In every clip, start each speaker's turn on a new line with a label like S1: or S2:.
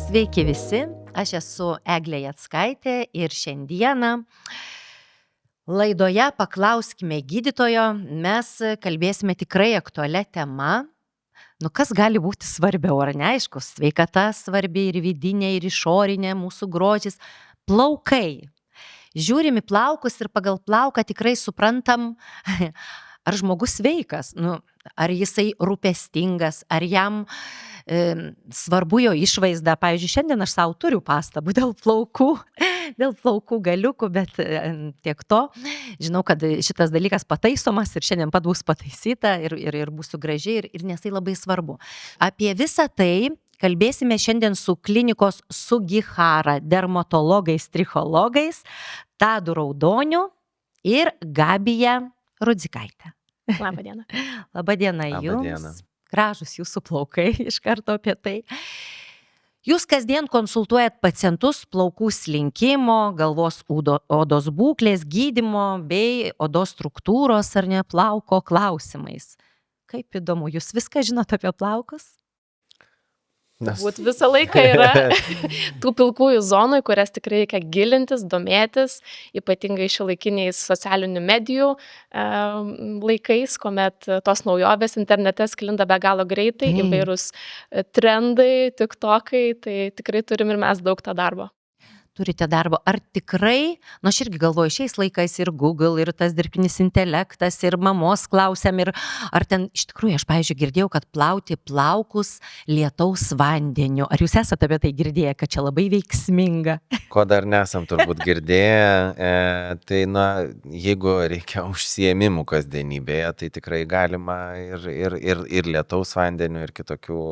S1: Sveiki visi, aš esu Eglė Jackaitė ir šiandieną laidoje Paklauskime gydytojo mes kalbėsime tikrai aktualią temą. Kas gali būti svarbiau, ar ne? Aišku, sveikata svarbi ir vidinė, ir išorinė, mūsų grožis. Plaukai. Žiūrim į plaukus ir pagal plauką tikrai suprantam, ar žmogus sveikas, ar jisai rūpestingas, ar jam svarbu jo išvaizda. Pavyzdžiui, šiandien aš savo turiu pastabų dėl plaukų galiukų, bet tiek to. Žinau, kad šitas dalykas pataisomas ir šiandien pat bus pataisyta ir būsiu graži ir nes tai labai svarbu. Apie visą tai kalbėsime šiandien su klinikos Sugihara dermatologais, trichologais Tadu Raudoniu ir Gabija Rudzikaitė.
S2: Labadiena.
S1: Labadiena jums.
S3: Labadiena.
S1: Gražus jūsų plaukai, iš karto apie tai. Jūs kasdien konsultuojat pacientus plaukų slinkimo, galvos odos būklės, gydymo bei odos struktūros ar ne plauko klausimais. Kaip įdomu, jūs viską žinot apie plaukus?
S2: Būt visą laiką yra tų pilkųjų zonų, kurias tikrai reikia gilintis, domėtis, ypatingai šiuolaikiniais socialinių medijų laikais, kuomet tos naujovės internete sklinda be galo greitai, įvairūs trendai, tiktokai, tai tikrai turim ir mes daug to darbo.
S1: Turite darbo. Ar tikrai, aš irgi galvoju, šiais laikais ir Google, ir tas dirbtinis intelektas, ir mamos klausiam, ir ar ten, iš tikrųjų, aš, pavyzdžiui, girdėjau, kad plauti plaukus lietaus vandeniu. Ar jūs esate apie tai girdėję, kad čia labai veiksminga?
S3: Ko dar nesam turbūt girdėję, tai jeigu reikia užsiėmimų kasdienybėje, tai tikrai galima ir lietaus vandeniu, ir kitokių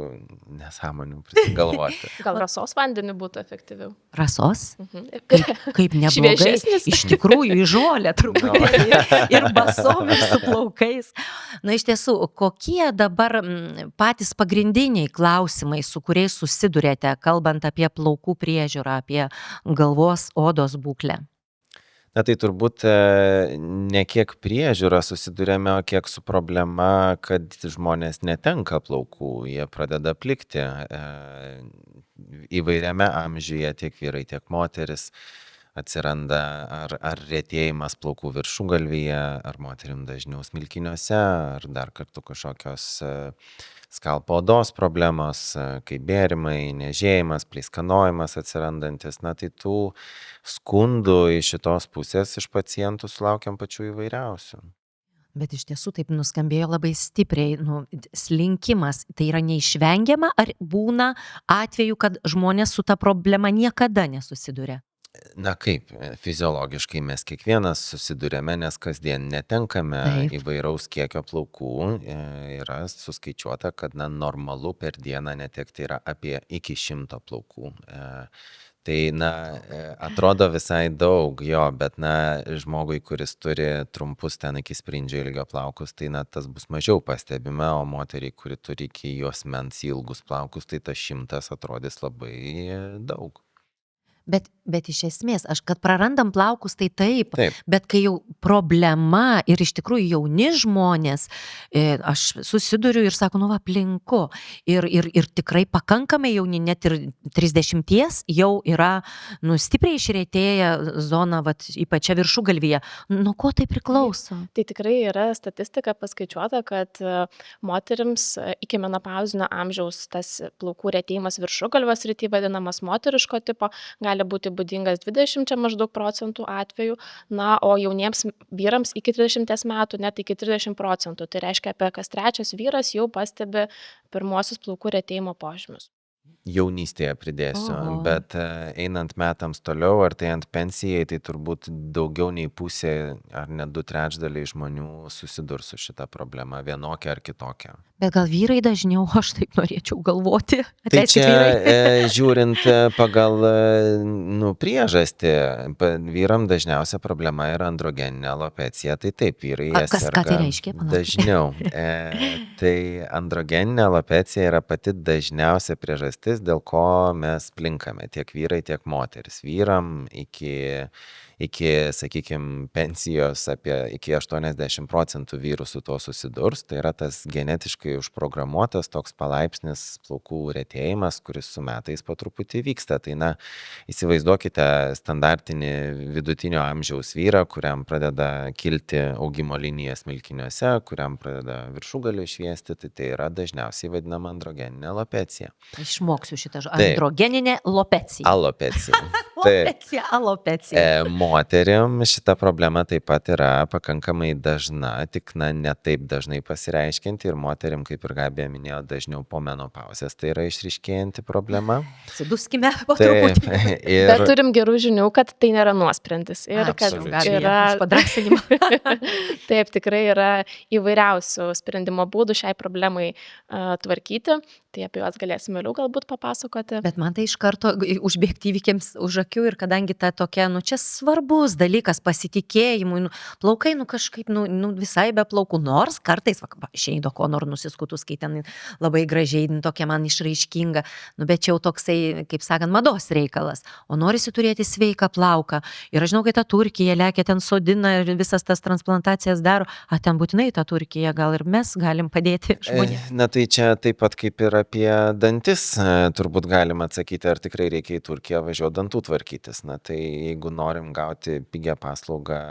S3: nesąmonių prisigalvoti.
S2: Gal rasos vandeniu būtų efektyviau?
S1: Rasos? Kaip neblogai,
S2: Šviežesnis.
S1: Iš tikrųjų į žolę truputį ir basom ir su plaukais. Iš tiesų, kokie dabar patys pagrindiniai klausimai, su kuriais susidurėte, kalbant apie plaukų priežiūrą, apie galvos odos būklę?
S3: Tai turbūt ne kiek priežiūra susidurėme, o kiek su problema, kad žmonės netenka plaukų, jie pradeda plikti įvairiame amžiuje, tiek vyrai, tiek moteris. Atsiranda ar retėjimas plaukų viršugalvyje, ar moterim dažniau smilkiniuose, ar dar kartu kažkokios skalpo odos problemos, kaip bėrimai, niežėjimas, pleiskanojimas atsirandantis. Tai tų skundų iš šitos pusės iš pacientų sulaukiam pačių įvairiausių.
S1: Bet iš tiesų taip nuskambėjo labai stipriai, slinkimas, tai yra neišvengiama, ar būna atveju, kad žmonės su ta problema niekada nesusiduria?
S3: Kaip, fiziologiškai mes kiekvienas susidurėme, nes kasdien netenkame įvairaus kiekio plaukų. Yra suskaičiuota, kad normalu per dieną netekti yra apie iki 100 plaukų. Tai, atrodo visai daug, bet, žmogui, kuris turi trumpus ten iki sprindžio ilgio plaukus, tai, tas bus mažiau pastebima, o moteriai, kuri turi iki juosmens ilgus plaukus, tai tas 100 atrodys labai daug.
S1: Bet iš esmės, kad prarandam plaukus, tai taip, bet kai jau problema ir iš tikrųjų jauni žmonės, aš susiduriu ir sako, aplinku, ir tikrai pakankamai jauni, net ir 30 jau yra, stipriai išretėję zona, ypač čia viršugalvyje. Nuo ko tai priklauso?
S2: Tai tikrai yra statistika paskaičiuota, kad moterims iki menopauzinio amžiaus tas plaukų retėjimas viršugalvos srity, vadinamas moteriško tipo, gali būti būdingas 20 maždaug procentų atvejų, o jauniems vyrams iki 30 metų net iki 30%. Tai reiškia, apie kas trečias vyras jau pastebi pirmuosius plaukų retėjimo požymius.
S3: Jaunystėje pridėsiu, bet einant metams toliau, artėjant pensijai, tai turbūt daugiau nei pusė ar net 2/3 žmonių susidurs su šita problema, vienokia ar kitokia.
S1: Bet gal vyrai dažniau, aš taip norėčiau galvoti.
S3: Tai čia žiūrint pagal priežastį, vyram dažniausia problema yra androgeninė alopecija, tai taip, vyrai jie serga
S1: tai reiškia,
S3: dažniau. Tai androgeninė alopecija yra pati dažniausia priežastis, dėl ko mes plinkame, tiek vyrai, tiek moteris. Vyram iki iki, sakykime, pensijos iki 80% vyrų su tuo susidurs. Tai yra tas genetiškai užprogramuotas toks palaipsnis plaukų retėjimas, kuris su metais po truputį vyksta. Tai įsivaizduokite standartinį vidutinio amžiaus vyrą, kuriam pradeda kilti augimo linija smilkiniuose, kuriam pradeda viršugalį šviesti, tai yra dažniausiai vadinama androgeninė alopecija.
S1: Išmoksiu šitą žodį. Androgeninė alopecija.
S3: Alopecija.
S1: Alopecija.
S3: Moterim šita problema taip pat yra pakankamai dažna, tik ne taip dažnai pasireiškianti ir moterim, kaip ir Gabija minėjo, dažniau po menopauzės tai yra išryškėjanti problema.
S1: Atsiduskime po truputį.
S2: Bet turim gerų žinių, kad tai nėra nuosprendis. Ir kad yra
S1: padrasinimą.
S2: Taip, tikrai yra įvairiausių sprendimo būdų šiai problemai tvarkyti. Tai apie juos galėsime vėliau galbūt papasakoti.
S1: Bet man tai iš karto užbėgti įvykiams už akių ir kadangi ta tokia, čia svarbus dalykas pasitikėjimui, plaukai, kažkaip, visai be plaukų, nors kartais, Šeido Konor nusiskutus, kai ten labai gražiai, tokia man išraiškinga, bet čia jau toksai, kaip sakant, mados reikalas, o norisi turėti sveiką plauką. Ir aš žinau, kai ta Turkija lekia, ten sodina ir visas tas transplantacijas daro, ten būtinai ta Turkija, gal ir mes galim padėti žmonėms.
S3: Na tai čia taip pat kaip ir apie dantis, turbūt galima atsakyti, ar tikrai reikia į Turkiją važiuoti dantų tvarkytis. Na tai jeigu norim gauti pigią paslaugą,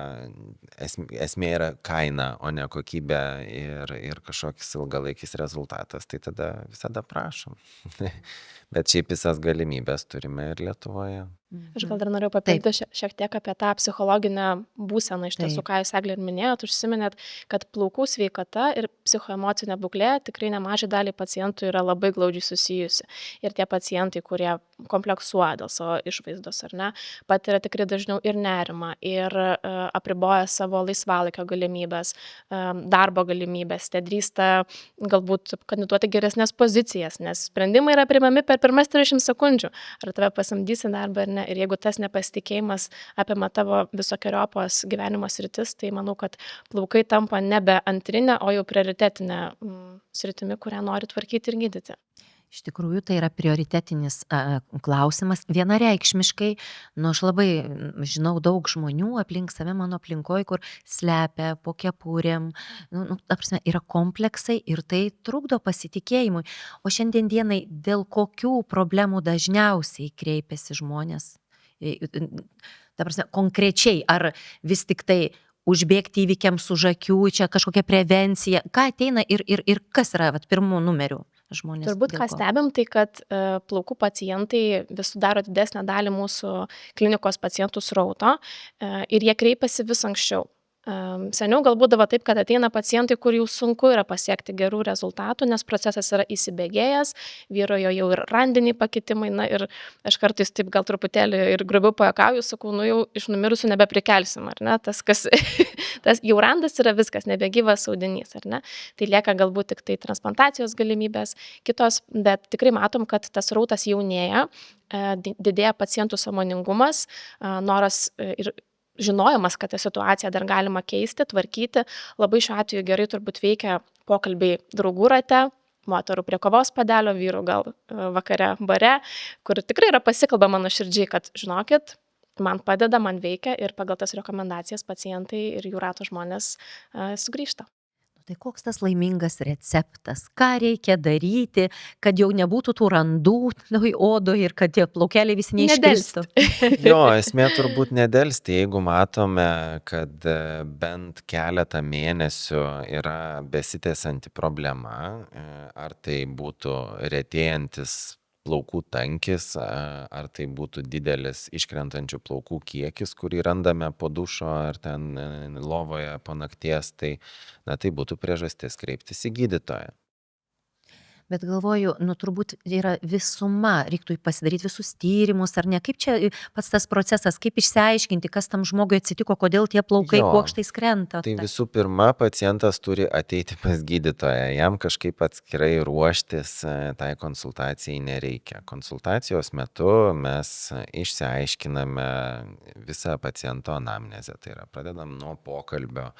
S3: esmė yra kaina, o ne kokybė ir kažkoks ilgalaikis rezultatas, tai tada visada prašom. Bet šiaip visas galimybės turime ir Lietuvoje.
S2: Aš gal dar noriu papildyti šiek tiek apie tą psichologinę būseną. Iš tiesų, ką jūs, Eglė, ir minėjot, užsiminėt, kad plaukų sveikata ir psichoemocinė būklė tikrai nemažai daliai pacientų yra labai glaudžiai susijusi. Ir tie pacientai, kurie kompleksuoja dėl savo išvaizdos, ar ne, patiria tikrai dažniau ir nerimą, ir apriboja savo laisvalaikio galimybės, darbo galimybės, te drįsta galbūt kandidatuoti geresnės pozicijas, nes sprendimai yra priimami per pirmas 30 sekundžių, ar tave pasamdysi darbą ar ne. Ir jeigu tas nepasitikėjimas apima tavo visokiojopos gyvenimo sritis, tai manau, kad plaukai tampa nebe antrinė, o jau prioritetinė sritimi, kurią nori tvarkyti ir gydyti.
S1: Iš tikrųjų, tai yra prioritetinis klausimas. Vienareikšmiškai, aš labai žinau daug žmonių aplink save, mano aplinkoje, kur slepia po kepurėm, yra kompleksai ir tai trukdo pasitikėjimui. O šiandien dienai dėl kokių problemų dažniausiai kreipiasi žmonės? Konkrečiai, ar vis tik tai užbėgti įvykiams už akių, čia kažkokia prevencija, ką ateina ir kas yra pirmų numerių? Žmonės.
S2: Turbūt, ką stebim, tai kad plaukų pacientai vis sudaro didesnę dalį mūsų klinikos pacientų srauto ir jie kreipiasi vis anksčiau. Seniau gal būdavo taip, kad ateina pacientai, kur jau sunku yra pasiekti gerų rezultatų, nes procesas yra įsibėgėjęs, vyrojo jau ir randiniai pakitimai, ir aš kartais taip gal truputėlį ir grubiau pajuokauju, sakau, jau iš numirusių nebeprikelsim, ar ne, tas jau randas yra viskas, nebegyvas audinys, ar ne, tai lieka galbūt tik tai transplantacijos galimybės kitos, bet tikrai matom, kad tas srautas jaunėja, didėja pacientų sąmoningumas, noras ir žinojimas, kad tą situaciją dar galima keisti, tvarkyti. Labai šiuo atveju gerai turbūt veikia pokalbiai draugų rate, moterų prie kavos puodelio, vyrų gal vakare bare, kur tikrai yra pasikalbama nuoširdžiai, kad žinokit, man padeda, man veikia ir pagal tas rekomendacijas pacientai ir jų rato žmonės sugrįžta.
S1: Tai koks tas laimingas receptas? Ką reikia daryti, kad jau nebūtų tų randų odoje ir kad tie plaukeliai visi neiškristų?
S3: Jo, esmė turbūt nedelsti, jeigu matome, kad bent keletą mėnesių yra besitęsianti problema, ar tai būtų retėjantis plaukų tankis, ar tai būtų didelis iškrentančių plaukų kiekis, kurį randame po dušo ar ten lovoje po nakties, tai būtų priežastis kreiptis į gydytoją.
S1: Bet galvoju, turbūt yra visuma, reiktų pasidaryti visus tyrimus, ar ne, kaip čia pats tas procesas, kaip išsiaiškinti, kas tam žmogui atsitiko, kodėl tie plaukai kuokštais krenta.
S3: Tai visų pirma, pacientas turi ateiti pas gydytoją, jam kažkaip atskirai ruoštis, tai konsultacijai nereikia. Konsultacijos metu mes išsiaiškiname visą paciento anamnezę, tai yra pradedam nuo pokalbio,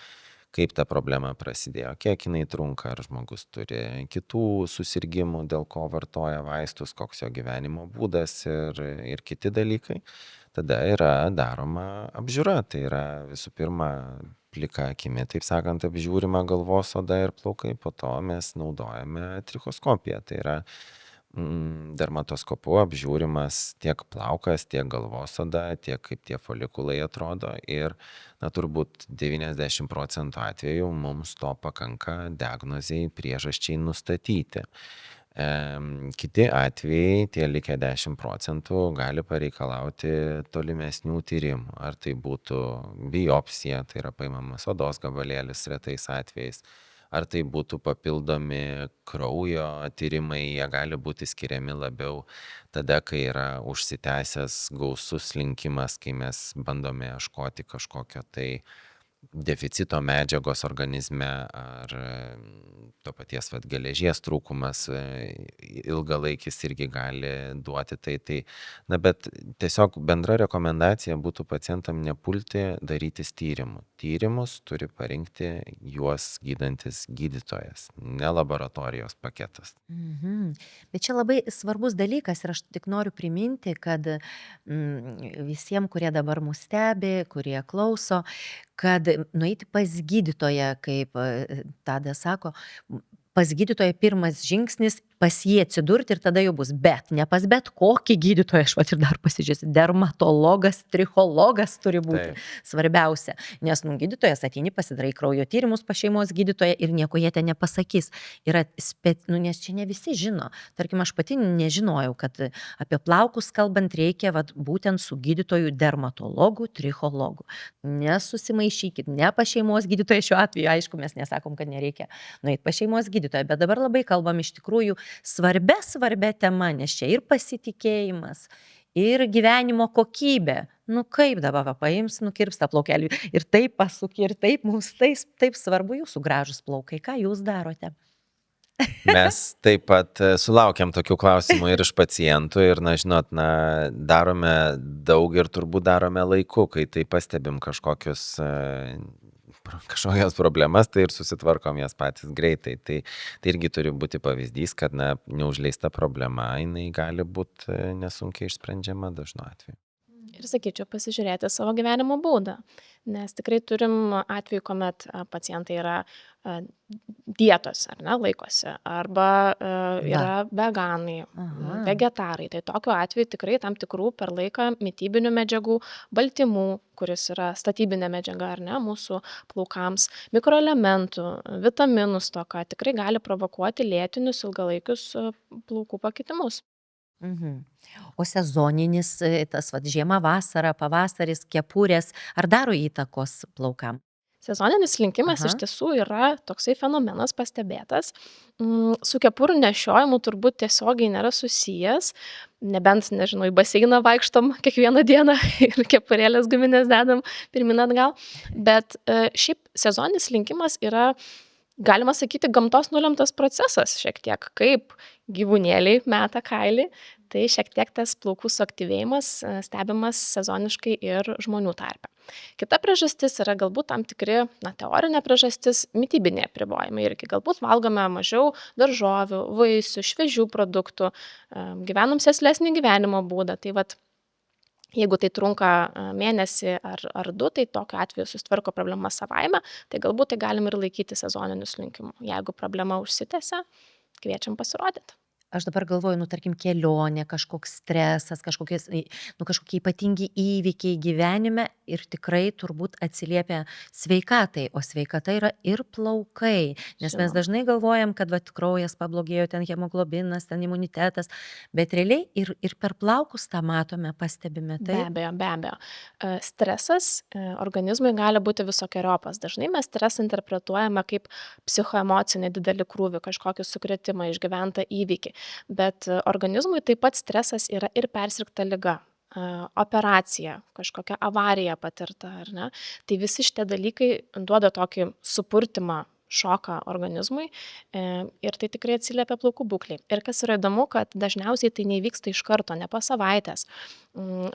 S3: kaip ta problema prasidėjo, kiek jinai trunka, ar žmogus turi kitų susirgymų, dėl ko vartoja vaistus, koks jo gyvenimo būdas ir kiti dalykai. Tada yra daroma apžiūra, tai yra visų pirma plika akimi, taip sakant, apžiūrima galvos oda ir plaukai, po to mes naudojame trichoskopiją, tai yra dermatoskopu apžiūrimas tiek plaukas, tiek galvos oda, tiek kaip tie folikulai atrodo ir na, turbūt 90% atvejų mums to pakanka diagnozei priežasčiai nustatyti. Kiti atvejai, tie likę 10%, gali pareikalauti tolimesnių tyrimų. Ar tai būtų biopsija, tai yra paimamas odos gabalėlis retais atvejais, ar tai būtų papildomi kraujo tyrimai, jie gali būti skiriami labiau tada, kai yra užsitęsęs gausus slinkimas, kai mes bandome ieškoti kažkokio tai deficito medžiagos organizme ar to paties geležies trūkumas ilgalaikis irgi gali duoti tai. Na, bet tiesiog bendra rekomendacija būtų pacientam nepulti darytis tyrimų. Tyrimus turi parinkti juos gydantis gydytojas, ne laboratorijos paketas.
S1: Bet čia labai svarbus dalykas ir aš tik noriu priminti, kad visiems, kurie dabar mus stebi, kurie klauso, kad nueiti pas gydytoją, kaip Tadas sako, pas gydytoją pirmas žingsnis pas jį atsidurti ir tada jau bus, bet ne pas bet kokį gydytoją, aš vat ir dar pasižiūrėsiu, dermatologas, trichologas turi būti svarbiausia, nes gydytojas ateini, pasidarai kraujo tyrimus pas šeimos gydytoją ir nieko jie ten nepasakys. Yra nes čia ne visi žino, tarkim, aš pati nežinojau, kad apie plaukus kalbant reikia būtent su gydytoju dermatologu, trichologu. Nesusimaišykit, ne pas šeimos gydytoją šiuo atveju, aišku, mes nesakom, kad nereikia nueiti pas šeimos gydytoją, bet dabar labai kalbam iš tikrųjų svarbia tema, nes čia ir pasitikėjimas, ir gyvenimo kokybė. Kaip dabar paims, nukirps tą plaukelį ir taip pasuki, ir taip mums taip svarbu jūsų gražus plaukai. Ką jūs darote?
S3: Mes taip pat sulaukiam tokių klausimų ir iš pacientų ir, žinot, darome daug ir turbūt darome laiku, kai tai pastebim kažkokias problemas, tai ir susitvarkom jas patys greitai. Tai irgi turi būti pavyzdys, kad neužleista problema, jinai gali būti nesunkiai išsprendžiama dažnu atveju.
S2: Ir sakyčiau, pasižiūrėti savo gyvenimo būdą, nes tikrai turim atvejų, kuomet pacientai yra dietos, ar ne, laikosi, arba yra veganai, vegetarai. Tai tokiu atveju tikrai tam tikrų per laiką mitybinių medžiagų, baltymų, kuris yra statybinė medžiaga, ar ne, mūsų plaukams, mikroelementų, vitaminų stoka tikrai gali provokuoti lėtinius ilgalaikius plaukų pakitimus.
S1: O sezoninis, tas žiema, vasara, pavasaris, kepurės, ar daro įtakos plaukam?
S2: Sezoninis slinkimas iš tiesų yra toksai fenomenas pastebėtas. Su kepurių nešiojimu turbūt tiesiogiai nėra susijęs, nebent, nežinau, į baseiną vaikštom kiekvieną dieną ir kepurėlės guminės dedam pirmin atgal. Bet šiaip sezoninis slinkimas yra, galima sakyti, gamtos nulemtas procesas šiek tiek, kaip gyvūnėliai meta kailį, tai šiek tiek tas plaukų suaktyvėjimas stebimas sezoniškai ir žmonių tarpe. Kita priežastis yra galbūt tam tikri, teorinė priežastis, mitybiniai apribojimai irgi. Galbūt valgome mažiau daržovių, vaisių, šviežių produktų, gyvenam sėslesnį gyvenimo būdą. Tai jeigu tai trunka mėnesį ar du, tai tokiu atveju susitvarko problema savaime, tai galbūt tai galim ir laikyti sezoniniu slinkimu. Jeigu problema užsitęsia, kviečiam pasirodyti.
S1: Aš dabar galvoju, tarkim, kelionė, kažkoks stresas, kažkokie ypatingi įvykiai gyvenime ir tikrai turbūt atsiliepia sveikatai, o sveikata yra ir plaukai, nes mes dažnai galvojam, kad kraujas pablogėjo, ten hemoglobinas, ten imunitetas, bet realiai ir per plaukus tą matome, pastebime.
S2: Be abejo. Stresas organizmui gali būti visokiojopas. Dažnai mes stresą interpretuojame kaip psichoemocinį didelį krūvį, kažkokį sukrėtimą, išgyventą įvykį. Bet organizmui taip pat stresas yra ir persirgta liga, operacija, kažkokia avarija patirta, ar ne? Tai visi šitie dalykai duoda tokį supurtimą šoką organizmui ir tai tikrai atsiliepia plaukų būklei. Ir kas yra įdomu, kad dažniausiai tai nevyksta iš karto, ne po savaitės.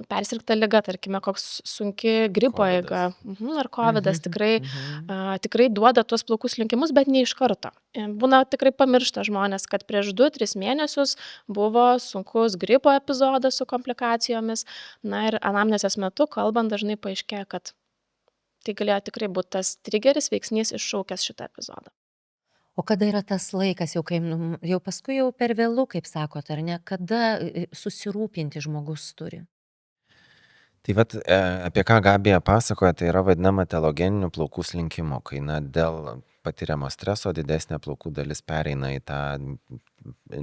S2: Persirgta liga, tarkime, koks sunki gripo eiga ar covidas
S1: Mhm,
S2: tikrai,
S1: mhm.
S2: tikrai duoda tuos plaukų slinkimus, bet ne iš karto. Būna tikrai pamiršta žmonės, kad prieš 2-3 mėnesius buvo sunkus gripo epizodas su komplikacijomis. Na ir anamnezės metu kalbant dažnai paaiškėja, kad tai galėjo tikrai būti tas trigeris veiksnys iššaukęs šitą epizodą.
S1: O kada yra tas laikas, jau, kai, jau paskui jau per vėlų, kaip sakot, ar ne, kada susirūpinti žmogus turi?
S3: Tai vat, apie ką Gabija pasakoja, tai yra vadinama telogeniniu plaukų slinkimu, kai dėl patiriamo streso didesnė plaukų dalis pereina į tą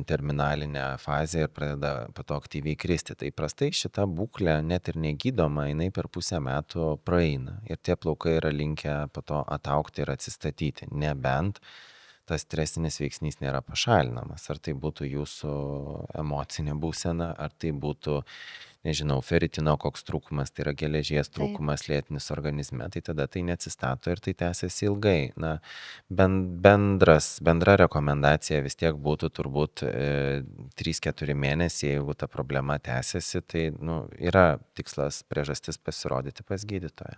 S3: terminalinę fazę ir pradeda po to aktyviai kristi. Tai prastai šita būklė net ir negydoma, jinai per pusę metų praeina ir tie plaukai yra linkę po to ataugti ir atsistatyti, nebent tas stresinis veiksnys nėra pašalinamas. Ar tai būtų jūsų emocinė būsena, ar tai būtų, nežinau, feritino koks trūkumas, tai yra geležies trūkumas lėtinis organizme, tai tada tai neatsistato ir tai tęsiasi ilgai. Na, bendra rekomendacija vis tiek būtų turbūt 3-4 mėnesiai, jeigu ta problema tęsiasi, tai yra tikslas priežastis pasirodyti pas gydytoją.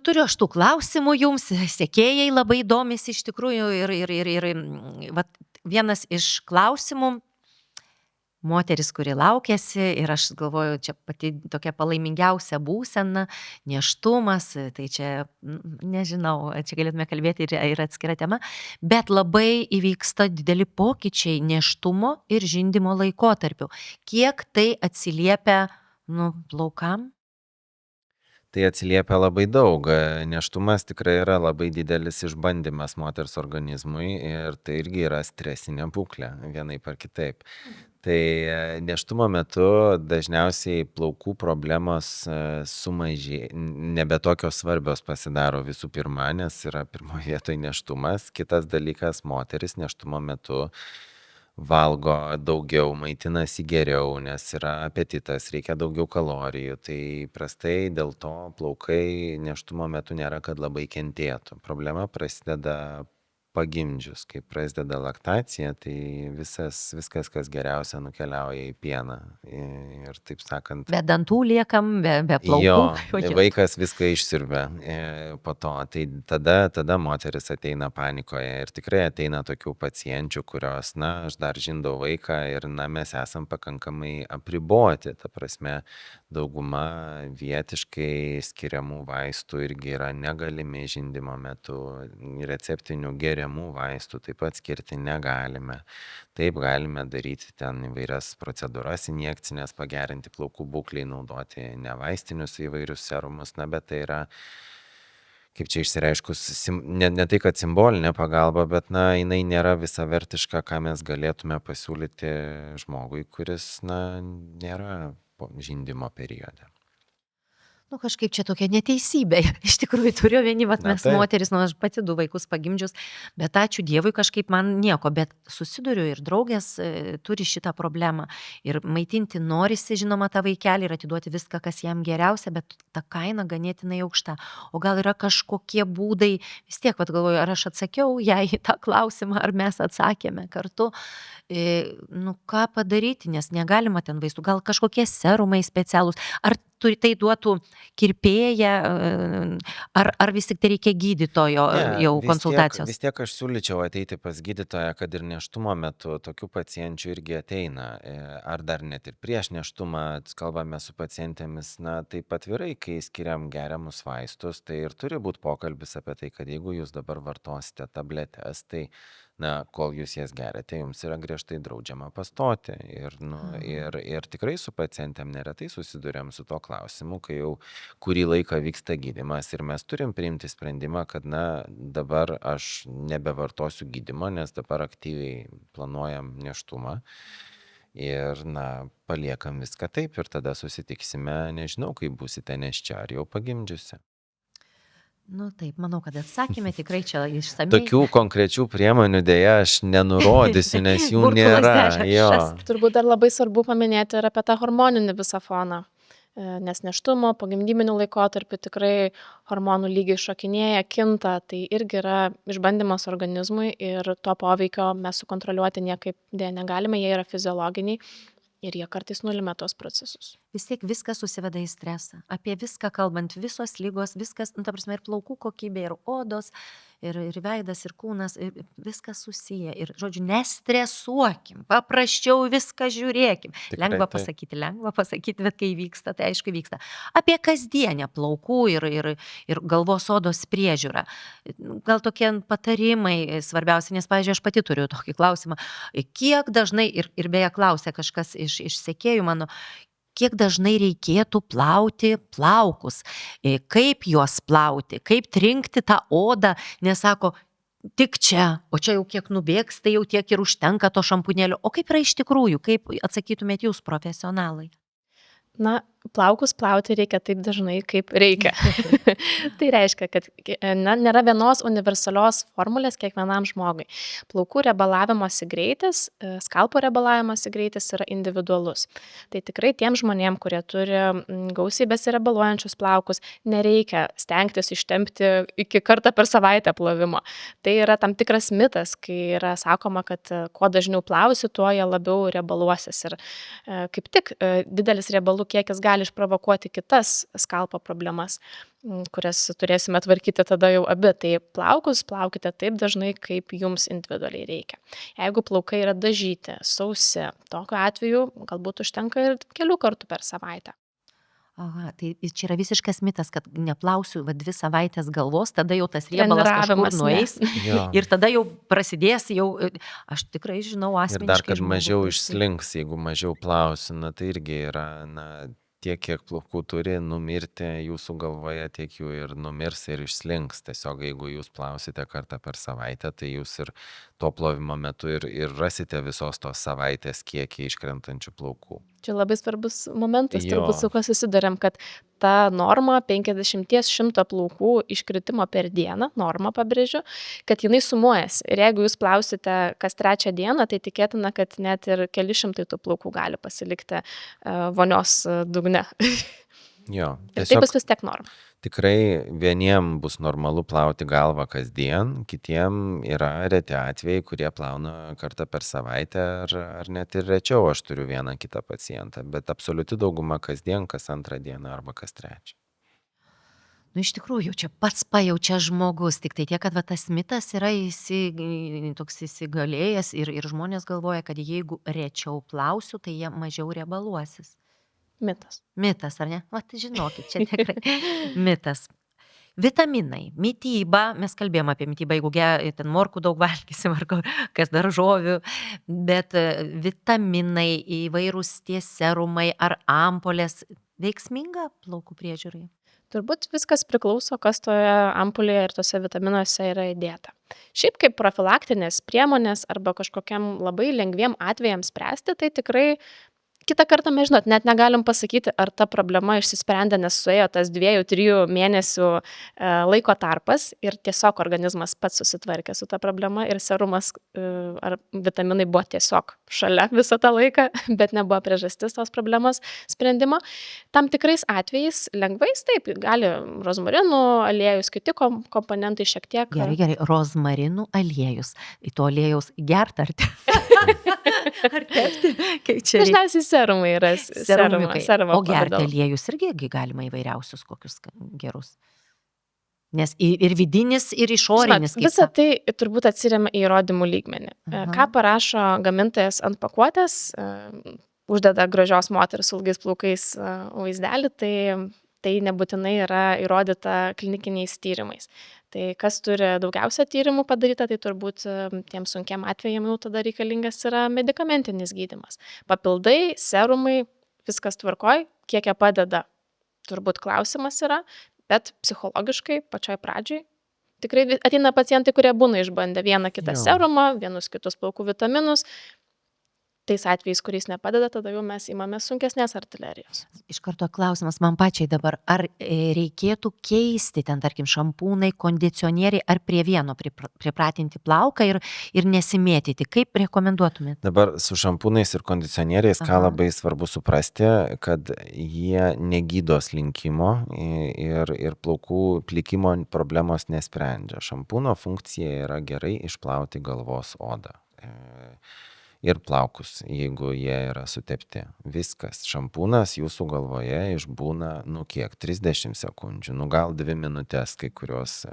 S1: Turiu aš tų klausimų jums, sekėjai labai domisi iš tikrųjų ir vat, vienas iš klausimų, moteris, kuri laukiasi ir aš galvoju, čia pati tokia palaimingiausia būsena, nėštumas, tai čia, nežinau, čia galėtume kalbėti ir atskira tema, bet labai įvyksta dideli pokyčiai nėštumo ir žindymo laikotarpiu. Kiek tai atsiliepia, plaukam?
S3: Tai atsiliepia labai daug. Nėštumas tikrai yra labai didelis išbandymas moters organizmui ir tai irgi yra stresinė būklė, vienaip ar kitaip. Tai nėštumo metu dažniausiai plaukų problemos sumažėja, nebe tokios svarbios pasidaro visų pirma, nes yra pirmoje vietoje nėštumas. Kitas dalykas, moteris nėštumo metu valgo daugiau, maitinasi geriau, nes yra apetitas, reikia daugiau kalorijų. Tai prastai dėl to plaukai nėštumo metu nėra, kad labai kentėtų. Problema prasideda pagimdžius, kai prasideda laktacija, tai viskas, kas geriausia, nukeliauja į pieną. Ir taip sakant,
S1: Be dantų liekam, be
S3: jo,
S1: plaukų.
S3: vaikas viską išsiurbia po to. Tai tada moteris ateina panikoje ir tikrai ateina tokių pacienčių, kurios, aš dar žindau vaiką ir, mes esam pakankamai apriboti. Ta prasme, dauguma vietiškai skiriamų vaistų irgi yra negalimi žindymo metu. Receptinių geriamų vaistų taip pat skirti negalime. Taip galime daryti ten įvairias procedūras injekcinės, pagerinti plaukų būklei, naudoti nevaistinius įvairius serumus, bet tai yra, kaip čia išsireiškus, ne tai, kad simbolinė pagalba, bet jinai nėra visavertiška, ką mes galėtume pasiūlyti žmogui, kuris nėra žindymo periode.
S1: Kažkaip čia tokia neteisybė. Iš tikrųjų, turiu vieni, mes moteris, aš pati 2 vaikus pagimdžius, bet ačiū Dievui kažkaip man nieko, bet susiduriu ir draugės turi šitą problemą. Ir maitinti norisi, žinoma, tą vaikelį ir atiduoti viską, kas jam geriausia, bet ta kaina ganėtinai aukšta. O gal yra kažkokie būdai, vis tiek, galvoju, ar aš atsakiau jai į tą klausimą, ar mes atsakėme kartu. Ką padaryti, nes negalima ten vaistų, gal kažkokie serumai specialūs, ar tai duotų kirpėją, ar vis tik tai reikia gydytojo jau konsultacijos?
S3: Vis tiek aš siūlyčiau ateiti pas gydytoją, kad ir nėštumo metu tokių pacienčių irgi ateina, ar dar net ir prieš nėštumą kalbame su pacientėmis, taip atvirai, kai skiriam geriamus vaistus, tai ir turi būti pokalbis apie tai, kad jeigu jūs dabar vartosite tabletes, tai kol jūs jas geriate, jums yra griežtai draudžiama pastoti. Ir tikrai su pacientėm neretai susiduriam su to klausimu, kai jau kurį laiką vyksta gydymas ir mes turim priimti sprendimą, kad dabar aš nebevartosiu gydymo, nes dabar aktyviai planuojam nėštumą. Ir paliekam viską taip ir tada susitiksime, nežinau, kai būsite nėščia ar jau pagimdžiusi.
S1: Taip, manau, kad atsakėme tikrai čia išsamiai.
S3: Tokių konkrečių priemonių dėja aš nenurodysiu, nes jų nėra.
S2: Turbūt dar labai svarbu paminėti ir apie tą hormoninį visą foną. nes nėštumo, pogimdyminiu laikotarpiu tikrai hormonų lygiai šokinėja, kinta, tai irgi yra išbandymas organizmui ir to poveikio mes sukontroliuoti niekaip dėja negalime, jie yra fiziologiniai ir jie kartais nulemia tos procesus.
S1: Vis tiek viskas susiveda į stresą. Apie viską kalbant, visos lygos, viskas, ta prasme, ir plaukų kokybė, ir odos, ir veidas, ir kūnas, ir viskas susiję. Ir, žodžiu, nestresuokim, paprasčiau viską žiūrėkim.
S3: Tikrai taip.
S1: Lengva pasakyti, bet kai vyksta, tai aišku vyksta. Apie kasdienę plaukų ir galvos odos priežiūrą. Gal tokie patarimai svarbiausia, nes, pavyzdžiui, aš pati turiu tokį klausimą, kiek dažnai, ir beje klausė kažkas iš sekėjų mano, kiek dažnai reikėtų plauti plaukus, kaip juos plauti, kaip trinkti tą odą, nes sako, tik čia, o čia jau kiek nubėgs, tai jau tiek ir užtenka to šampunėlio. O kaip yra iš tikrųjų, kaip atsakytumėt jūs profesionalai?
S2: Na, plaukus plauti reikia taip dažnai, kaip reikia. Tai reiškia, kad nėra vienos universalios formulės kiekvienam žmogui. Plaukų rebalavimosi greitis, skalpo rebalavimosi greitis yra individualus. Tai tikrai tiem žmonėm, kurie turi gausiai besirebaluojančius plaukus, nereikia stengtis ištempti iki kartą per savaitę plovimo. Tai yra tam tikras mitas, kai yra sakoma, kad kuo dažniau plausi, tuo jie labiau rebaluosis. Ir kaip tik didelis riebalų kiekis gali išprovokuoti kitas skalpo problemas, kurias turėsime tvarkyti tada jau abi. Tai plaukus plaukite taip dažnai, kaip jums individualiai reikia. Jeigu plaukai yra dažyti, sausi, tokiu atveju galbūt užtenka ir kelių kartų per savaitę.
S1: Aha, tai čia yra visiškas mitas, kad neplausiu 2 savaitės galvos, tada jau tas riebalas kažkur
S2: Treniravimas,
S1: nueis
S3: Jo.
S1: ir tada jau prasidės, aš tikrai žinau
S3: Ir dar,
S1: asmeniškai.
S3: kad
S1: žmogų,
S3: mažiau
S1: kuris-
S3: išslinks, jeigu mažiau plausi, na tai irgi yra, tiek, kiek plaukų turi numirti jūsų galvoje, tiek jų ir numirs ir išslinks. Tiesiog, jeigu jūs plausite kartą per savaitę, tai jūs ir to plovimo metu ir rasite visos tos savaitės kiekį iškrentančių plaukų.
S2: Čia labai svarbus momentas,
S3: Jo.
S2: turbūt su kuo susidurėm, kad ta norma 50-100 plaukų iškritimo per dieną, norma pabrėžiu, kad jinai sumuojasi. Ir jeigu jūs plausite kas 3 dieną, tai tikėtina, kad net ir keli šimtai tų plaukų gali pasilikti vonios dugne.
S3: Jo,
S2: Ir tai bus vis tiek norma.
S3: tikrai vieniem bus normalu plauti galvą kasdien, kitiem yra reti atvejai, kurie plauna kartą per savaitę ar net ir rečiau. Aš turiu vieną kitą pacientą, bet absoliuti dauguma kasdien, kas 2 dieną arba kas 3.
S1: Nu, iš tikrųjų, čia pats pajaučia žmogus, tik tai tiek, kad va, tas mitas yra toks įsigalėjęs ir žmonės galvoja, kad jeigu rečiau plausiu, tai jie mažiau riebaluosis.
S2: Mitas.
S1: Mitas, ar ne? Va, tai žinokit, čia tikrai mitas. Vitaminai, mityba, mes kalbėjome apie mitybą, jeigu ten morkų daug valgysim, ar kas daržovių, bet vitaminai, įvairūs tie serumai ar ampolės, veiksminga plaukų priežiūrai?
S2: Turbūt viskas priklauso, kas toje ampulėje ir tose vitaminuose yra įdėta. Šiaip kaip profilaktinės priemonės arba kažkokiam labai lengviem atvejams spręsti, tai tikrai kitą kartą mes, žinot, net negalim pasakyti, ar ta problema išsisprendė, nes suėjo tas 2-3 mėnesių laiko tarpas ir tiesiog organizmas pats susitvarkė su ta problema ir serumas ar vitaminai buvo tiesiog šalia visą tą laiką, bet nebuvo priežastis tos problemos sprendimo. Tam tikrais atvejais lengvais taip, gali rozmarinų aliejus, kiti komponentai šiek tiek.
S1: Gerai, rozmarinų aliejus. Į to aliejaus gert ar tepti? Kaip čia reikia?
S2: Dažniausiai serumai yra
S1: Serumiukai.
S2: serumo
S1: O gerti
S2: pavidalu.
S1: aliejus irgi galima įvairiausius kokius gerus. Nes ir vidinis, ir išorinis.
S2: Žinot, visa tai turbūt atsiremia į įrodymų lygmenį.
S1: Aha.
S2: Ką parašo gamintojas ant pakuotės, uždeda gražios moters su ilgais plaukais vaizdelį, tai nebūtinai yra įrodyta klinikiniais tyrimais. Tai kas turi daugiausia tyrimų padaryta, tai turbūt tiem sunkiam atvejam jau tada reikalingas yra medikamentinis gydymas. Papildai, serumai, viskas tvarkoj, kiek jie padeda, turbūt klausimas yra, bet psichologiškai pačioj pradžioj tikrai ateina pacientai, kurie būna išbandę vieną kitą
S3: Jo.
S2: serumą, vienus kitus plaukų vitaminus. tais atvejais, kuriais nepadeda, tada jau mes imame sunkesnės artilerijos.
S1: Iš karto klausimas man pačiai dabar, ar reikėtų keisti ten, tarkim, šampūnai, kondicionieriai, ar prie vieno pripratinti plauką ir nesimėtyti? Kaip rekomenduotumėt?
S3: Dabar su šampūnais ir kondicionieriais, ką
S1: Aha.
S3: labai svarbu suprasti, kad jie negydo slinkimo ir plaukų plikimo problemos nesprendžia. Šampūno funkcija yra gerai išplauti galvos odą. Ir plaukus, jeigu jie yra sutepti. Viskas. Šampūnas jūsų galvoje išbūna, kiek, 30 sekundžių, gal 2 minutės kai kurios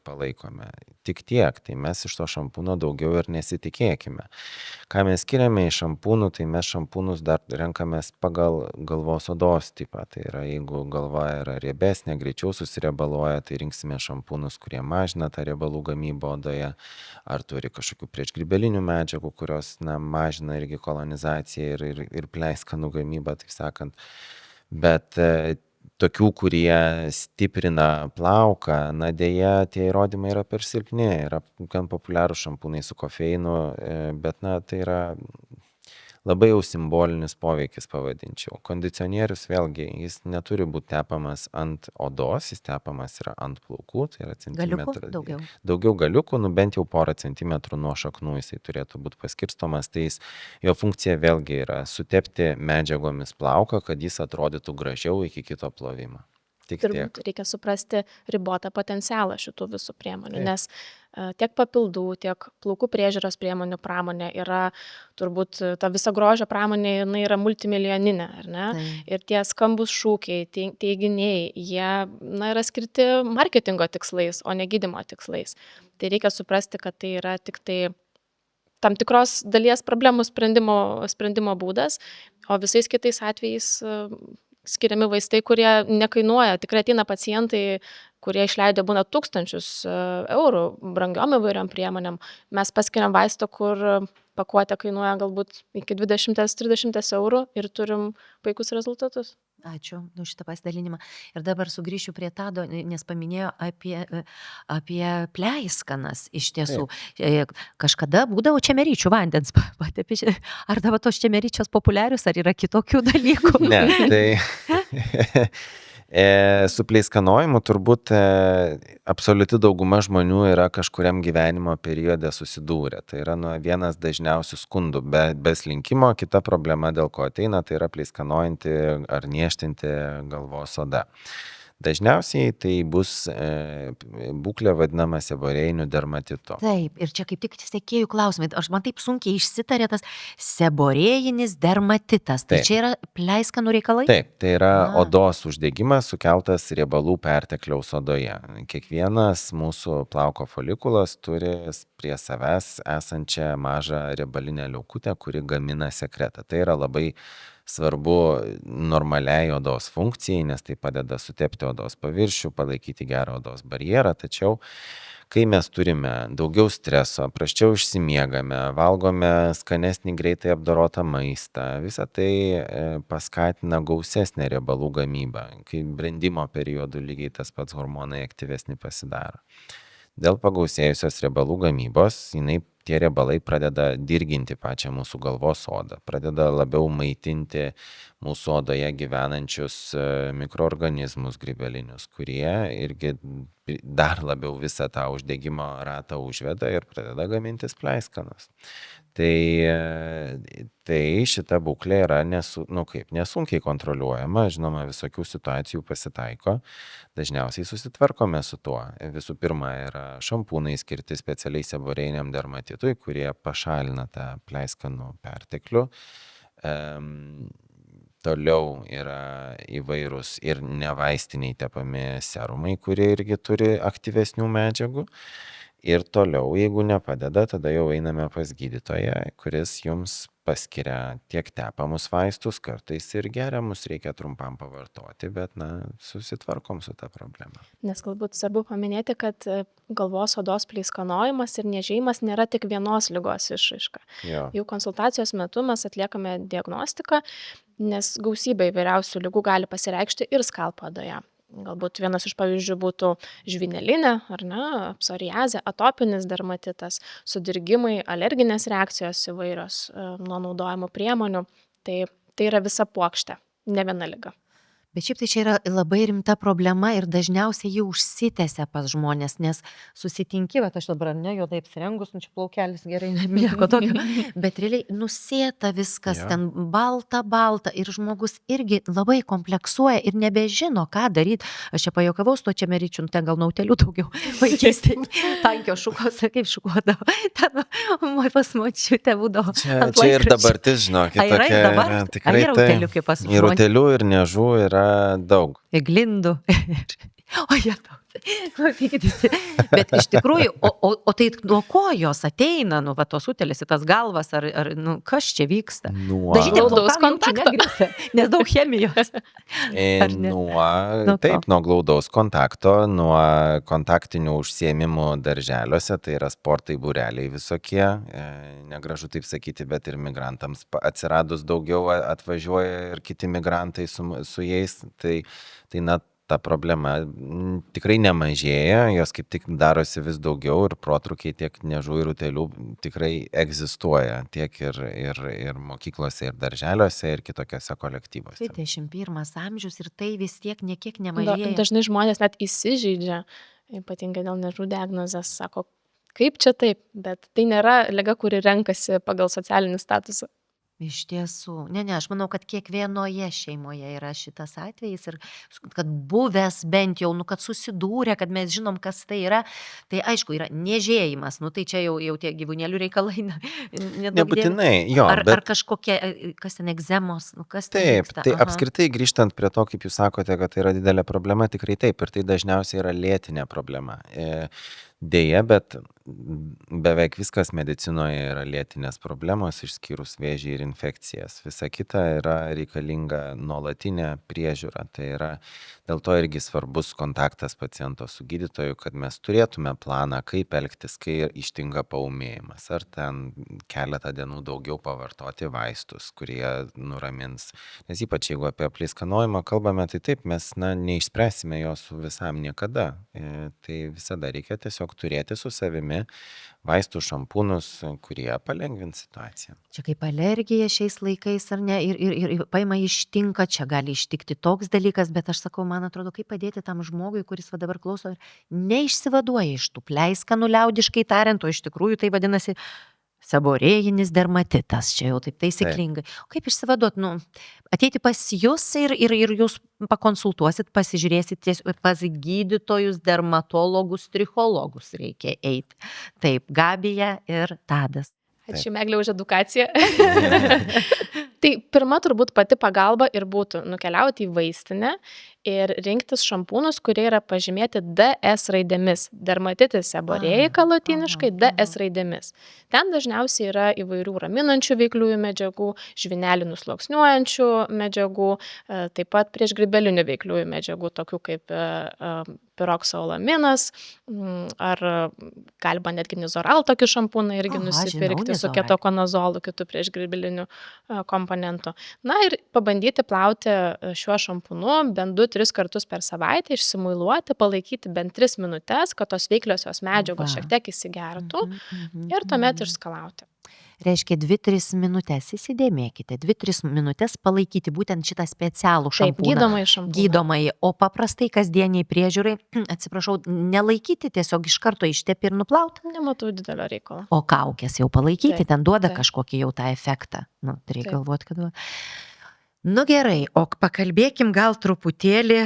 S3: palaikome. Tik tiek, tai mes iš to šampūno daugiau ir nesitikėkime. Ką mes skiriame iš šampūnų, tai mes šampūnus dar renkamės pagal galvos odos tipą. Tai yra, jeigu galva yra riebesnė, greičiau susiriebaluoja, tai rinksime šampūnus, kurie mažina tą riebalų gamybą odoje, ar turi kažkokių priešgrybelinių medžiagų, kurios mažina irgi kolonizaciją ir pleiskanų gamybą, taip sakant. Bet tokių, kurie stiprina plauką, dėja, tie įrodymai yra per silpni, yra gan populiarūs šampūnai su kofeinu, bet tai yra labai jau simbolinis poveikis, pavadinčiau. Kondicionierius vėlgi, jis neturi būti tepamas ant odos, jis tepamas yra ant plaukų, tai yra
S1: Galiukų
S3: centimetrų.
S1: daugiau?
S3: Daugiau galiukų, bent jau porą centimetrų nuo šaknų jisai turėtų būti paskirstomas, tai jo funkcija vėlgi yra sutepti medžiagomis plauką, kad jis atrodytų gražiau iki kito plovimo. Tik tiek.
S2: Turbūt reikia suprasti ribotą potencialą šitų visų priemonių,
S3: Taip.
S2: nes tiek papildų, tiek plaukų priežiūros priemonių pramonė yra, turbūt ta visa grožio pramonė, jinai yra multimilijoninė, ar ne?
S1: Taip.
S2: Ir tie skambus šūkiai, teiginiai, jie yra skirti marketingo tikslais, o ne gydymo tikslais. Tai reikia suprasti, kad tai yra tik tai tam tikros dalies problemų sprendimo būdas, o visais kitais atvejais skiriami vaistai, kurie nekainuoja. Tikrai ateina pacientai, kurie išleido būna tūkstančius eurų brangiom įvairiom priemonėm. Mes paskiriam vaistą, kur pakuotė kainuoja galbūt iki 20-30 eurų ir turim puikus rezultatus.
S1: Ačiū už šitą pasidalinimą. Ir dabar sugrįšiu prie Tado, nes paminėjo apie pleiskanas. Iš tiesų, kažkada būdavo čemeryčių vandens patepi. Ar dabar tos čemeryčios populiarius, ar yra kitokių dalykų?
S3: Ne, tai su pleiskanojimu turbūt absoliuti dauguma žmonių yra kažkuriam gyvenimo periode susidūrę. Tai yra vienas dažniausių skundų be slinkimo. Kita problema, dėl ko ateina, tai yra pleiskanojanti ar niežtinti galvos oda. Dažniausiai tai bus būklė vadinama seborėjiniu dermatitu.
S1: Taip, ir čia kaip tik sekėjų klausimai. Man taip sunkiai išsitarė tas seborėjinis dermatitas. Tai
S3: Taip.
S1: čia yra pleiskanų reikalai?
S3: Taip, tai yra
S1: A.
S3: odos uždegimas sukeltas riebalų pertekliaus odoje. Kiekvienas mūsų plauko folikulas turi prie savęs esančią mažą riebalinę liaukutę, kuri gamina sekretą. Tai yra labai svarbu normaliai odos funkcijai, nes tai padeda sutepti odos paviršių, palaikyti gerą odos barjerą, tačiau kai mes turime daugiau streso, prasčiau išsimiegame, valgome skanesnį greitai apdorotą maistą, visa tai paskatina gausesnę riebalų gamybą, kai brendimo periodu lygiai tas pats hormonai aktyvesni pasidaro. Dėl pagausėjusios riebalų gamybos, tie riebalai pradeda dirginti pačią mūsų galvos odą, pradeda labiau maitinti mūsų odoje gyvenančius mikroorganizmus grybelinius, kurie irgi dar labiau visą tą uždegimo ratą užveda ir pradeda gamintis pleiskanus. Tai šita būklė yra nesunkiai kontroliuojama, žinoma, visokių situacijų pasitaiko, dažniausiai susitvarkome su tuo. Visų pirma, yra šampūnai skirti specialiai seborėjiniam dermatitui, kurie pašalina tą pleiskanų perteklių. Toliau yra įvairūs ir nevaistiniai tepami serumai, kurie irgi turi aktyvesnių medžiagų. Ir toliau, jeigu nepadeda, tada jau einame pas gydytoją, kuris jums paskiria tiek tepamus vaistus, kartais ir geriamus reikia trumpam pavartoti, bet susitvarkom su ta problema.
S2: Nes galbūt svarbu paminėti, kad galvos odos pleiskanojimas ir niežėjimas nėra tik vienos ligos išraiška. Jau konsultacijos metu mes atliekame diagnostiką, nes gausybė įvairiausių ligų gali pasireikšti ir skalpo odoje. Galbūt vienas iš pavyzdžių būtų žvynelinė, ar ne, psoriazė, atopinis dermatitas, sudirgimai, alerginės reakcijos įvairios nuo naudojamų priemonių. Tai yra visa puokštė, ne viena liga.
S1: Bet šiaip tai čia yra labai rimta problema ir dažniausiai ji užsitęsia pas žmonės, nes susitinki, bet aš dabar ne juodai apsirengus, čia plaukelis gerai, nieko tokio, bet realiai nusėta viskas,
S3: Jo.
S1: ten balta ir žmogus irgi labai kompleksuoja ir nebežino, ką daryti. Aš čia pajokavau su to čia meryčiu, ten gal nautelių daugiau vaikystėje, tankio šukos, kaip šukuodavo, ten pas močiutę būdavo.
S3: Čia
S1: ant
S3: ir
S1: laikraščio.
S3: dabartis, žinokit,
S1: Ar yra ir
S3: tokia
S1: dabar?
S3: yra
S1: Ar
S3: tikrai
S1: yra
S3: tai.
S1: utėliukai pas
S3: Ir
S1: žmones?
S3: utėlių, ir niežų yra daug.
S1: Glindų. O jie klausykit visi. Bet iš tikrųjų, o tai nuo ko jos ateina, va tos utėlės į tas galvas, ar kas čia vyksta?
S3: Nuo,
S1: Dažytiem
S2: Glaudaus
S1: plaukam jaučiu
S2: kontakto.
S1: negresia, nes daug chemijos. ar ne? Nuo
S3: taip,
S1: ko?
S3: nuo glaudaus kontakto, nuo kontaktinių užsiėmimų darželiuose, tai yra sportai, būreliai visokie, negražu taip sakyti, bet ir migrantams atsiradus daugiau atvažiuoja ir kiti migrantai su jais, tai na, ta problema tikrai nemažėja, jos kaip tik darosi vis daugiau ir protrukiai tiek niežų ir utėlių tikrai egzistuoja tiek ir mokyklose, ir darželiuose, ir kitokiose kolektyvuose.
S1: 21 amžius ir tai vis tiek niekiek nemažėja.
S2: Dažnai žmonės net įsižeidžia, ypatingai dėl niežų diagnozės, sako, kaip čia taip, bet tai nėra liga, kuri renkasi pagal socialinį statusą.
S1: Iš tiesų. Ne, aš manau, kad kiekvienoje šeimoje yra šitas atvejis ir kad buvęs bent jau, kad susidūrė, kad mes žinom, kas tai yra. Tai aišku, yra niežėjimas, tai čia jau tie gyvūnėlių reikalai.
S3: Nebūtinai, jo.
S1: Ar kažkokie, kas ten egzemos, kas ten
S3: Taip,
S1: vyksta.
S3: tai apskritai grįžtant prie to, kaip jūs sakote, kad tai yra didelė problema, tikrai taip, ir tai dažniausiai yra lėtinė problema. Deja, bet beveik viskas medicinoje yra lėtinės problemos, išskyrus vėžį ir infekcijas. Visa kita yra reikalinga nuolatinė priežiūra. Tai yra dėl to irgi svarbus kontaktas paciento su gydytoju, kad mes turėtume planą, kaip elgtis, kai ištinka paūmėjimas. Ar ten keletą dienų daugiau pavartoti vaistus, kurie nuramins. Nes ypač jeigu apie pleiskanojimą kalbame, tai taip, mes neišspręsime jo su visam niekada. Tai visada reikia tiesiog turėti su savimi vaistų, šampūnus, kurie palengvins situaciją.
S1: Čia kaip alergija šiais laikais, ar ne, ir paima ištinka, čia gali ištikti toks dalykas, bet aš sakau, man atrodo, kaip padėti tam žmogui, kuris va dabar klauso ir neišsivaduoja iš tų pleiskanų, liaudiškai tariant, o iš tikrųjų tai vadinasi seborėjinis dermatitas, čia jau taip taisyklingai. O kaip išsivaduot? Ateiti pas jūs ir jūs pakonsultuosit, pasižiūrėsit pas gydytojus, dermatologus, trichologus reikia eiti. Taip, Gabija ir Tadas.
S2: Ačiū, Meglė, už edukaciją. Tai pirma turbūt pati pagalba ir būtų nukeliauti į vaistinę ir rinktis šampūnus, kurie yra pažymėti DS raidėmis. Dermatitis seborėjika lotyniškai DS raidėmis. Ten dažniausiai yra įvairių raminančių veikliųjų medžiagų, žvynelį nusluoksniuojančių medžiagų, taip pat priešgrybelinių veikliųjų medžiagų, tokių kaip piroksolaminas, ar galima netgi nizoral tokį šampūną irgi nusipirkti su ketokonazolu, kitų priešgrybelinių komponentų. Na ir pabandyti plauti šiuo šampūnu bent 2-3 kartus per savaitę, išsimuiluoti, palaikyti bent 3 minutes, kad tos veikliosios medžiagos šiek tiek įsigertų ir tuomet išskalauti.
S1: Reiškia 2-3 minutės, įsidėmėkite, 2-3 minutės palaikyti būtent šitą specialų šampūną.
S2: Taip, gydomąjį šampūną.
S1: Gydomąjį, o paprastai kasdieniai priežiūrai, atsiprašau, nelaikyti, tiesiog iš karto ištepi ir nuplauti.
S2: Nematau didelio reikalo.
S1: O kaukės jau palaikyti,
S2: Taip,
S1: ten duoda
S2: taip.
S1: kažkokį jau tą efektą. Reikia
S2: Taip.
S1: galvoti, kad duoda. Gerai, o pakalbėkim gal truputėlį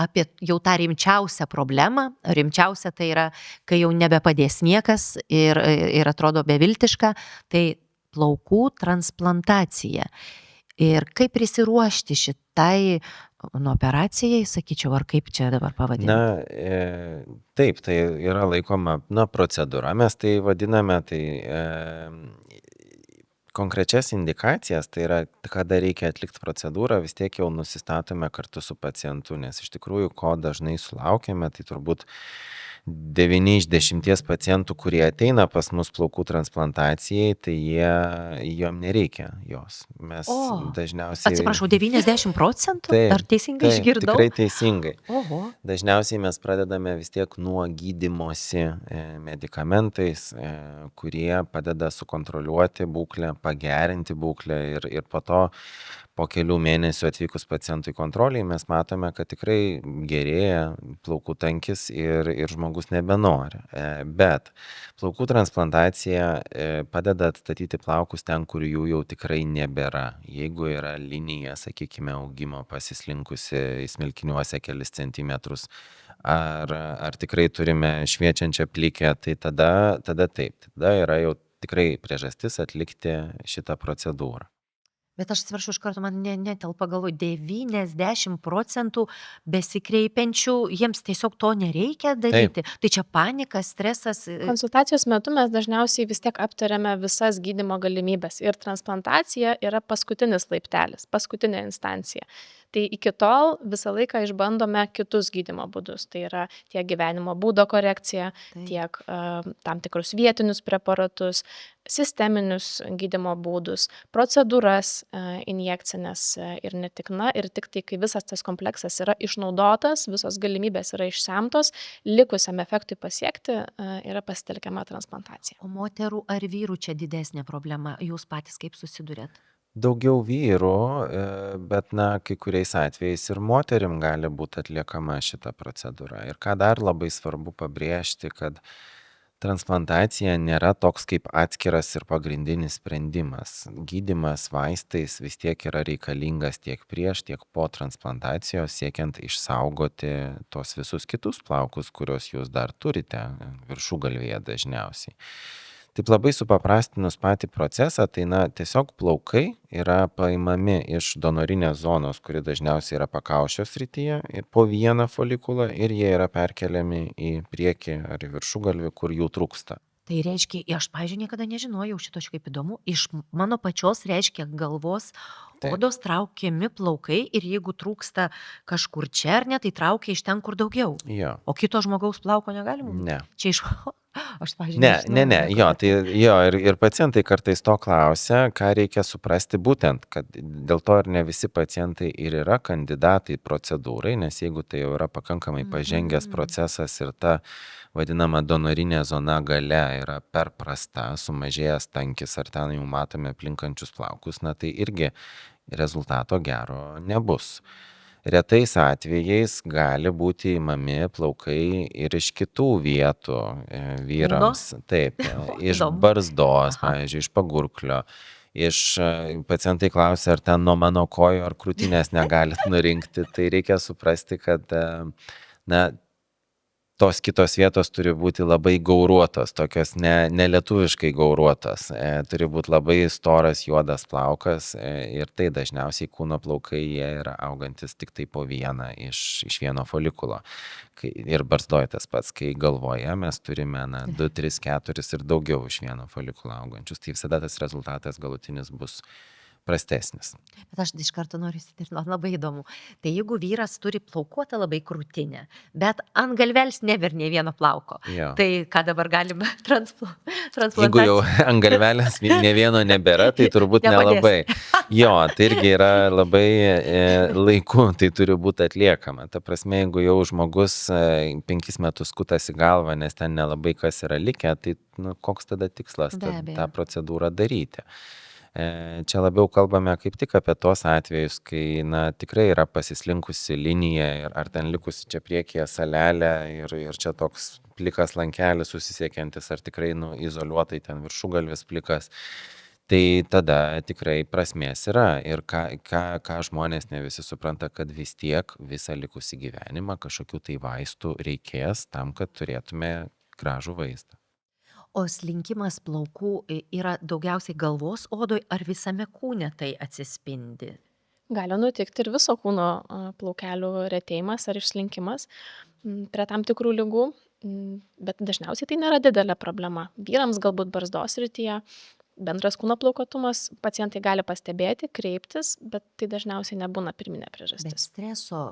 S1: apie jau tą rimčiausią problemą. Rimčiausia tai yra, kai jau nebepadės niekas ir atrodo beviltiška, tai plaukų transplantacija. Ir kaip prisiruošti šitai operacijai, sakyčiau, ar kaip čia dabar pavadinti?
S3: Taip, tai yra laikoma procedūra, mes tai vadiname, tai konkrečias indikacijas, tai yra, kada reikia atlikti procedūrą, vis tiek jau nusistatome kartu su pacientu, nes iš tikrųjų, ko dažnai sulaukiame, tai turbūt 9 iš 10 pacientų, kurie ateina pas mus plaukų transplantacijai, tai jom nereikia jos. Mes
S1: O,
S3: dažniausiai
S1: atsiprašau, 90%? Ar
S3: Taip,
S1: teisingai
S3: taip,
S1: išgirdau?
S3: tikrai teisingai.
S1: Oho.
S3: Dažniausiai mes pradedame vis tiek nuo gydymosi medikamentais, kurie padeda sukontroliuoti būklę, pagerinti būklę ir po kelių mėnesių atvykus pacientui kontroliai mes matome, kad tikrai gerėja plaukų tankis ir žmogus nebenori. Bet plaukų transplantacija padeda atstatyti plaukus ten, kur jų jau tikrai nebėra. Jeigu yra linija, sakykime, augimo pasislinkusi į smilkiniuose kelis centimetrus, ar tikrai turime šviečiančią plikę, tai tada taip, tada yra jau tikrai priežastis atlikti šitą procedūrą.
S1: Bet aš atsiprašau, iš karto man netelpa galvoj, 90% besikreipiančių, jiems tiesiog to nereikia
S3: Taip,
S1: daryti. Tai čia panika, stresas.
S2: Konsultacijos metu mes dažniausiai vis tiek aptariame visas gydymo galimybės ir transplantacija yra paskutinis laiptelis, paskutinė instancija. Tai iki tol visą laiką išbandome kitus gydymo būdus. Tai yra tiek gyvenimo būdo korekcija,
S1: Taip.
S2: tiek tam tikrus vietinius preparatus, sisteminius gydymo būdus, procedūras injekcinės ir ne tik, ir tik tai, kai visas tas kompleksas yra išnaudotas, visos galimybės yra išsemtos, likusiam efektui pasiekti yra pasitelkiama transplantacija.
S1: O moterų ar vyrų čia didesnė problema? Jūs patys kaip susidurėt?
S3: Daugiau vyrų, bet kai kuriais atvejais ir moterim gali būti atliekama šita procedūra. Ir ką dar labai svarbu pabrėžti, kad transplantacija nėra toks kaip atskiras ir pagrindinis sprendimas. Gydymas vaistais vis tiek yra reikalingas tiek prieš, tiek po transplantacijos, siekiant išsaugoti tos visus kitus plaukus, kuriuos jūs dar turite viršugalvyje dažniausiai. Taip labai supaprastinus patį procesą, tai tiesiog plaukai yra paimami iš donorinės zonos, kuri dažniausiai yra pakaušio srityje, po vieną folikulą ir jie yra perkeliami į priekį ar į viršugalvį, kur jų trūksta.
S1: Tai reiškia, aš, pavyzdžiui, niekada nežinojau šito, kaip įdomu, iš mano pačios reiškia galvos
S3: Taip.
S1: odos traukiami plaukai ir jeigu trūksta kažkur čia ar ne, tai traukia iš ten, kur daugiau.
S3: Jo.
S1: O kito žmogaus plauko negalima?
S3: Ne.
S1: Čia iš... Aš, pavyzdžiui,
S3: Ne, ir pacientai kartais to klausia, ką reikia suprasti būtent, kad dėl to ir ne visi pacientai ir yra kandidatai procedūrai, nes jeigu tai jau yra pakankamai pažengęs procesas ir ta vadinama donorinė zona gale yra per prasta, sumažėjęs tankis ar ten jau matome plinkančius plaukus, tai irgi rezultato gero nebus. Retais atvejais gali būti imami plaukai ir iš kitų vietų vyrams. Taip, iš barzdos, pavyzdžiui, iš pagurklio. Pacientai klausia, ar ten nuo mano kojų ar krūtinės negalit nurinkti. Tai reikia suprasti, kad tos kitos vietos turi būti labai gauruotos, tokios nelietuviškai gauruotos. Turi būti labai storas juodas plaukas ir tai dažniausiai kūno plaukai jie yra augantis tik tai po vieną iš vieno folikulo. Ir barzdoj tas pats, kai galvoje mes turime 2, 3, 4 ir daugiau iš vieno folikulo augančius. Tai visada tas rezultatas galutinis bus prastesnis.
S1: Bet aš iš karto noriu įsitikinti, labai įdomu. Tai jeigu vyras turi plaukuotą labai krūtinę, bet ant galvelės nebėra nei vieno plauko,
S3: Jo.
S1: tai ką dabar galime transplantaciją?
S3: Jeigu jau ant galvelės ne vieno nebėra, tai turbūt nelabai. Jo, tai irgi yra labai laiku, tai turi būti atliekama. Ta prasme, jeigu jau žmogus 5 metus skutasi galvą, nes ten nelabai kas yra likę, tai koks tada tikslas tą procedūrą daryti? Čia labiau kalbame kaip tik apie tos atvejus, kai tikrai yra pasislinkusi linija ar ten likusi čia priekyje salelė ir čia toks plikas lankelis susisiekiantis ar tikrai izoliuotai ten viršugalvis plikas. Tai tada tikrai prasmės yra ir ką žmonės ne visi supranta, kad vis tiek visą likusį gyvenimą kažkokių tai vaistų reikės tam, kad turėtume gražų vaizdą.
S1: O slinkimas plaukų yra daugiausiai galvos odoj ar visame kūne tai atsispindi?
S2: Gali nutikti ir viso kūno plaukelių retėjimas ar išslinkimas prie tam tikrų ligų, bet dažniausiai tai nėra didelė problema. Vyrams galbūt barzdos srityje, bendras kūno plaukuotumas, pacientai gali pastebėti, kreiptis, bet tai dažniausiai nebūna pirminė
S1: Bet
S2: priežastis.
S1: streso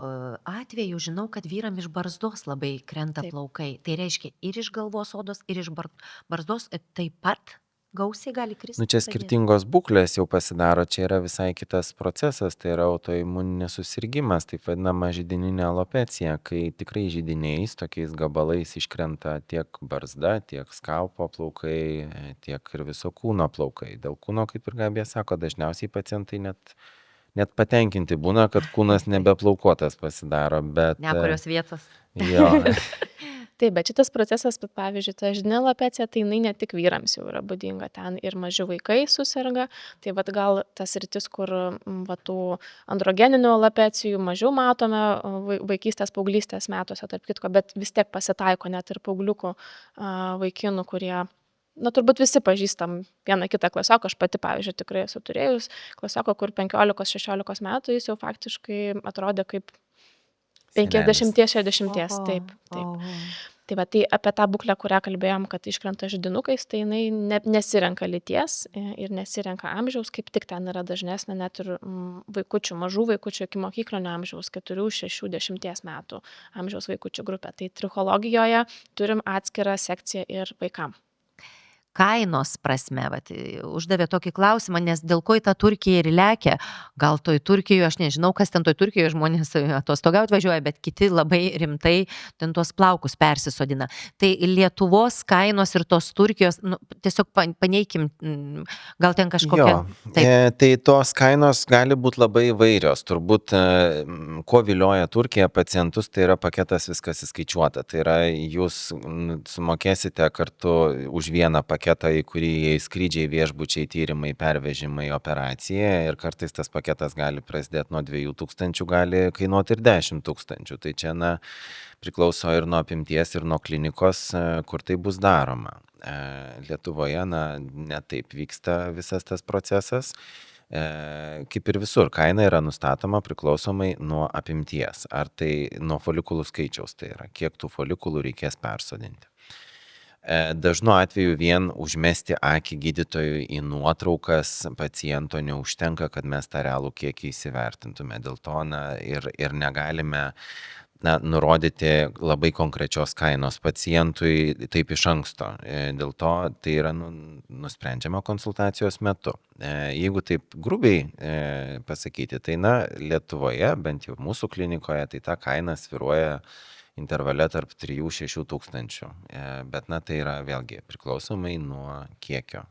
S1: atveju žinau, kad vyram iš barzdos labai krenta
S2: Taip.
S1: plaukai. Tai reiškia ir iš galvos odos, ir iš barzdos taip pat gausiai gali kristi.
S3: Nu, čia
S1: ta
S3: skirtingos būklės jau pasidaro, čia yra visai kitas procesas, tai yra autoimuninis susirgymas, taip vadinama židininė alopecija, kai tikrai židiniais, tokiais gabalais iškrenta tiek barzda, tiek skalpo plaukai, tiek ir viso kūno plaukai. Dėl kūno, kaip ir Gabija sako, dažniausiai pacientai net patenkinti būna, kad kūnas nebeplaukuotas pasidaro, bet
S1: Ne kurios vietos.
S3: jo,
S2: Taip, bet šitas procesas, pavyzdžiui, ta židinė alopecija, tai jinai ne tik vyrams jau yra būdinga, ten ir maži vaikai susirga, tai vat gal tas rytis, kur va, tų androgeninių alopecijų mažiau matome vaikystės, paauglystės metuose, tarp kitko, bet vis tiek pasitaiko net ir paaugliukų vaikinų, kurie, na turbūt visi pažįstam vieną kitą klasioką, aš pati, pavyzdžiui, tikrai esu turėjus klasioką, kur 15-16 metų jis jau faktiškai atrodė kaip 50-60, taip, taip.
S1: Oho.
S2: Tai va, tai apie tą būklę, kurią kalbėjom, kad iškrenta židinukais, tai jinai nesirenka lyties ir nesirenka amžiaus, kaip tik ten yra dažnesnė net ir vaikučių, mažų vaikučių iki mokyklinio amžiaus, 4, 6, 10 metų amžiaus vaikučių grupė. Tai trichologijoje turim atskirą sekciją ir vaikam.
S1: Kainos prasme, vat, uždavė tokį klausimą, nes dėl ko į tą Turkiją ir lekia, gal toj Turkijoje, aš nežinau, kas ten toj Turkijoje žmonės atostogauti važiuoja, bet kiti labai rimtai ten tuos plaukus persisodina. Tai Lietuvos kainos ir tos Turkijos, nu, tiesiog paneikim, gal ten kažkokia.
S3: Jo, tai tos kainos gali būti labai įvairios. Turbūt, ko vilioja Turkija pacientus, tai yra paketas viskas įskaičiuota. Tai yra, jūs sumokėsite kartu už vieną paketą, į kurį skrydžiai, viešbučiai, tyrimai, pervežimai, operacija, ir kartais tas paketas gali prasidėti nuo 2000, gali kainuoti ir 10 000. Tai čia priklauso ir nuo apimties, ir nuo klinikos, kur tai bus daroma. Lietuvoje ne taip vyksta visas tas procesas. Kaip ir visur, kaina yra nustatoma priklausomai nuo apimties, ar tai nuo folikulų skaičiaus, tai yra kiek tų folikulų reikės persodinti. Dažnu atveju vien užmesti akį gydytojui į nuotraukas paciento neužtenka, kad mes tą realų kiekį įsivertintume. Dėl to ir negalime nurodyti labai konkrečios kainos pacientui taip iš anksto. Dėl to tai yra nusprendžiama konsultacijos metu. Jeigu taip grubiai pasakyti, tai Lietuvoje, bent jau mūsų klinikoje, tai ta kaina svyruoja intervale tarp 3-6 tūkstančių. Bet tai yra vėlgi priklausomai nuo kiekio.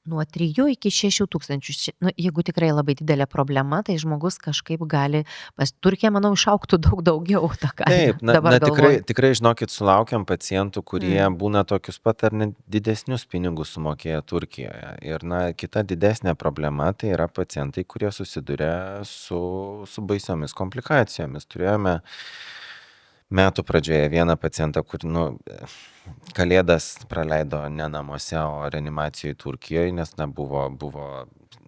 S1: Nuo 3 iki 6 tūkstančių. Nu, jeigu tikrai labai didelė problema, tai žmogus kažkaip gali, pas Turkiją, manau, išauktų daug daugiau tą kainą.
S3: Taip, tikrai žinokit, sulaukiam pacientų, kurie būna tokius pat ar net didesnius pinigus sumokėję Turkijoje. Ir kita didesnė problema tai yra pacientai, kurie susiduria su baisiomis komplikacijomis. Turėjome metų pradžioje vieną pacientą, kur kalėdas praleido ne namuose, o reanimacijoje Turkijoje, nes buvo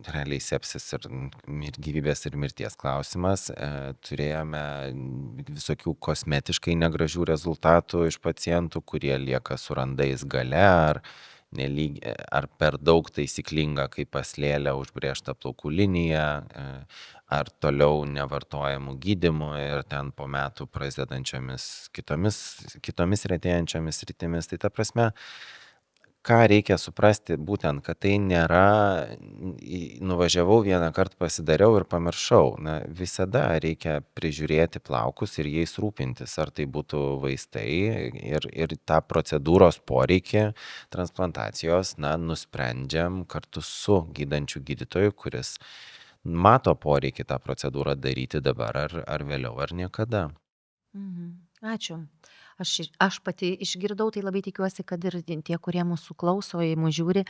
S3: realiai sepsis ir gyvybės ir mirties klausimas. Turėjome visokių kosmetiškai negražių rezultatų iš pacientų, kurie lieka su randais gale, ar per daug taisyklinga, kaip paslėlė užbrėžta plaukų linija, ar toliau nevartojamų gydymų ir ten po metų prasidedančiomis kitomis retėjančiomis sritimis. Tai ta prasme, ką reikia suprasti būtent, kad tai nėra nuvažiavau vieną kartą pasidariau ir pamiršau. Visada reikia prižiūrėti plaukus ir jais rūpintis, ar tai būtų vaistai ir tą procedūros poreikį transplantacijos nusprendžiam kartu su gydančiu gydytoju, kuris mato poreikį tą procedūrą daryti dabar ar vėliau, ar niekada.
S1: Ačiū. Aš pati išgirdau, tai labai tikiuosi, kad ir tie, kurie mūsų klauso, į mūsų žiūri,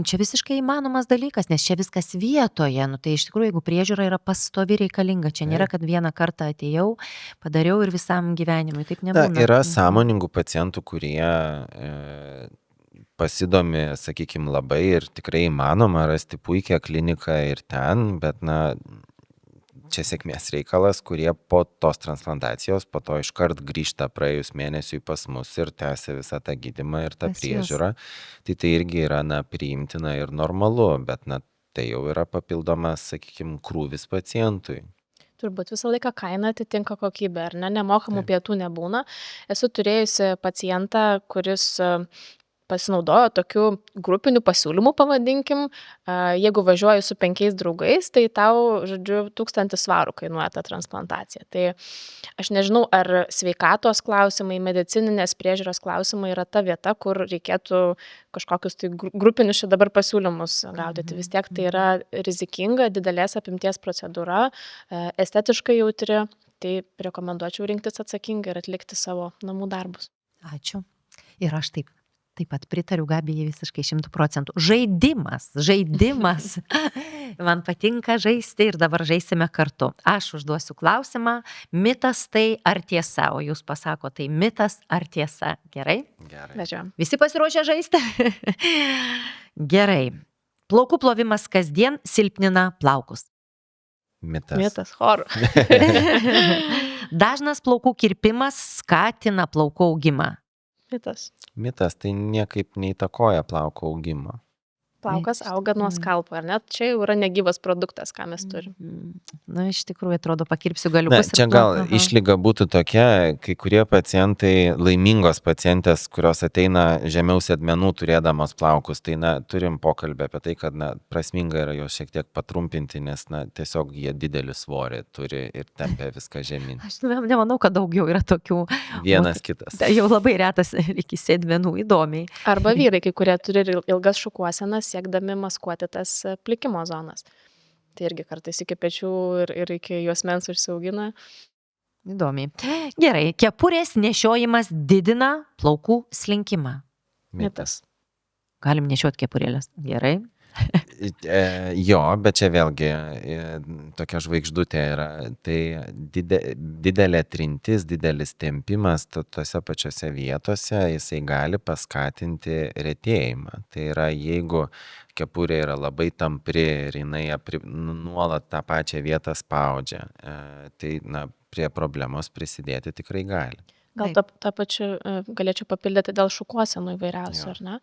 S1: čia visiškai įmanomas dalykas, nes čia viskas vietoje. Tai iš tikrųjų, jeigu priežiūra yra pastovi reikalinga, čia nėra, kad vieną kartą atėjau, padariau ir visam gyvenimui. Taip nebūna.
S3: Yra sąmoningų pacientų, kurie pasidomi, sakykime, labai ir tikrai įmanoma rasti puikią kliniką ir ten, bet čia sėkmės reikalas, kurie po tos transplantacijos, po to iškart grįžta praėjus mėnesiui pas mus ir tęsia visą tą gydimą ir tą
S1: Pas jus.
S3: priežiūrą. Tai irgi yra, priimtina ir normalu, bet, tai jau yra papildomas, sakykime, krūvis pacientui.
S2: Turbūt visą laiką kaina atitinka kokybę, ar ne? Nemokamų
S3: Taip.
S2: pietų nebūna. Esu turėjusi pacientą, kuris pasinaudojo tokiu grupiniu pasiūlymu, pavadinkim. Jeigu važiuoji su 5 draugais, tai tau, žodžiu, 1000 svarų kainuoja ta transplantacija. Tai aš nežinau, ar sveikatos klausimai, medicininės priežiūros klausimai yra ta vieta, kur reikėtų kažkokius tai grupinius čia dabar pasiūlymus gaudyti. Vis tiek tai yra rizikinga, didelės apimties procedūra, estetiškai jautri, tai rekomenduočiau rinktis atsakingai ir atlikti savo namų darbus.
S1: Ačiū. Ir aš taip pat pritariu Gabijai visiškai 100%. Žaidimas. Man patinka žaisti ir dabar žaisime kartu. Aš užduosiu klausimą, mitas tai ar tiesa, o jūs pasako, tai mitas ar tiesa. Gerai?
S3: Gerai.
S2: Važiuojam.
S1: Visi pasiruošę žaisti? Gerai. Plaukų plovimas kasdien silpnina plaukus.
S3: Mitas.
S2: Choru.
S1: Dažnas plaukų kirpimas skatina plaukų augimą.
S2: Mitas.
S3: Tai niekaip neįtakoja plauko augimo.
S2: Plaukas auga nuo skalpo, ar net čia jau yra negyvas produktas, ką mes turim.
S1: Na, iš tikrųjų, atrodo, pakirpsiu galiukus.
S3: Čia gal išlyga būtų tokia, kai kurie pacientai, laimingos pacientės, kurios ateina žemiau sėdmenų turėdamos plaukus, tai turim pokalbį apie tai, kad prasminga yra juos šiek tiek patrumpinti, nes tiesiog jie didelį svorį turi ir tempia viską žemyn.
S1: Aš nemanau, kad daugiau yra tokių.
S3: Vienas kitas.
S1: Jau labai retas iki sėdmenų, įdomiai.
S2: Arba vyrai, kai kurie turi ilgas šukuosenas, siekdami maskuoti tas plikimo zonas. Tai irgi kartais iki pečių ir iki juosmens užsiaugina.
S1: Įdomiai. Gerai, kepurės nešiojimas didina plaukų slinkimą.
S2: Mitas.
S1: Galim nešioti kepurėlės. Gerai.
S3: Jo, bet čia vėlgi tokia žvaigždutė yra. Tai didelė trintis, didelis tempimas tose pačiose vietose, jisai gali paskatinti retėjimą. Tai yra, jeigu kepurė yra labai tampri ir jinai nuolat tą pačią vietą spaudžia, tai prie problemos prisidėti tikrai gali.
S2: Gal tą pačiu galėčiau papildyti dėl šukuosenų įvairiausių, ar ne?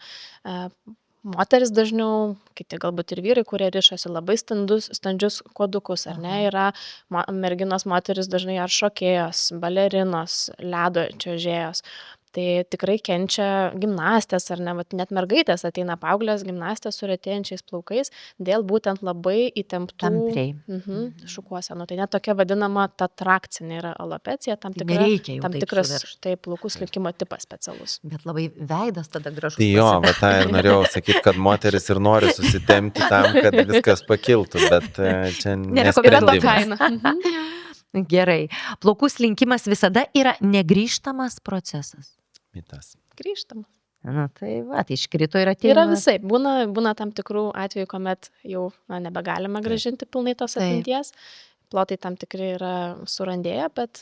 S2: Moteris dažniau, kiti galbūt ir vyrai, kurie rišasi labai standžius kuodukus, ar ne, yra merginos moteris dažnai ar šokėjos, balerinos, ledo čiuožėjos. Tai tikrai kenčia gimnastės, ar ne, net mergaitės ateina paauglės gimnastės su retėjančiais plaukais dėl būtent labai įtemptų šukuosenų. Tai net tokia vadinama tatrakcinė yra alopecija, tam tikras plaukų slinkimo tipas specialus.
S1: Bet labai veidas tada gražus.
S3: Tai jo, bet tą ir norėjau sakyti, kad moteris ir nori susitempti tam, kad viskas pakiltų, bet čia nesprendimas.
S1: Gerai. Plaukų slinkimas visada yra negrįžtamas procesas.
S3: Mitas.
S2: Grįžtamas.
S1: Tai iškrito ir atėjo.
S2: Yra visai. Būna tam tikrų atvejų, kuomet jau nebegalima grąžinti pilnai tos atminties. Plotai tam tikrai yra surandėję, bet